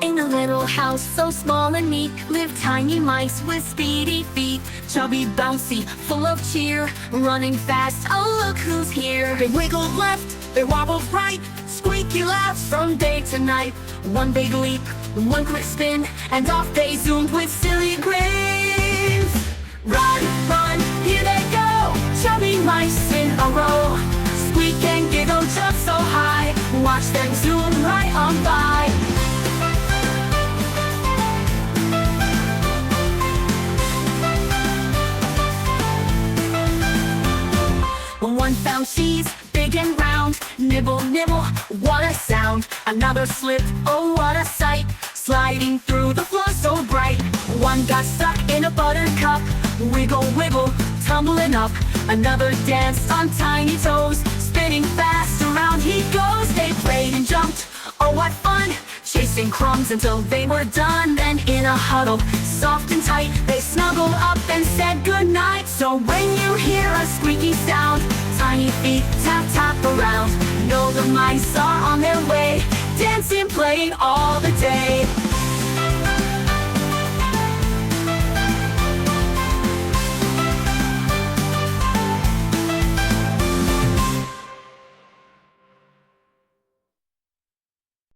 In a little house so small and meek live tiny mice with speedy feet. Chubby, bouncy, full of cheer, running fast, oh look who's here. They wiggled left, they wobbled right, squeaky laughs from day to night. One big leap, one quick spin, and off they zoomed with silly grins. Run, run, here they go, chubby mice in a row. Squeak and giggle jump so high, watch them zoom right on by. One found cheese, big and round, nibble, nibble, what a sound. Another slipped, oh what a sight, sliding through the floor so bright. One got stuck in a buttercup, wiggle, wiggle, tumbling up. Another danced on tiny toes, spinning fast around he goes. They played and jumped, oh what fun, chasing crumbs until they were done. Then in a huddle, soft and tight, they snuggled up and said goodnight. So when you hear a squeaky sound, tiny feet tap tap around, know the mice are on their way, dancing, playing all the day.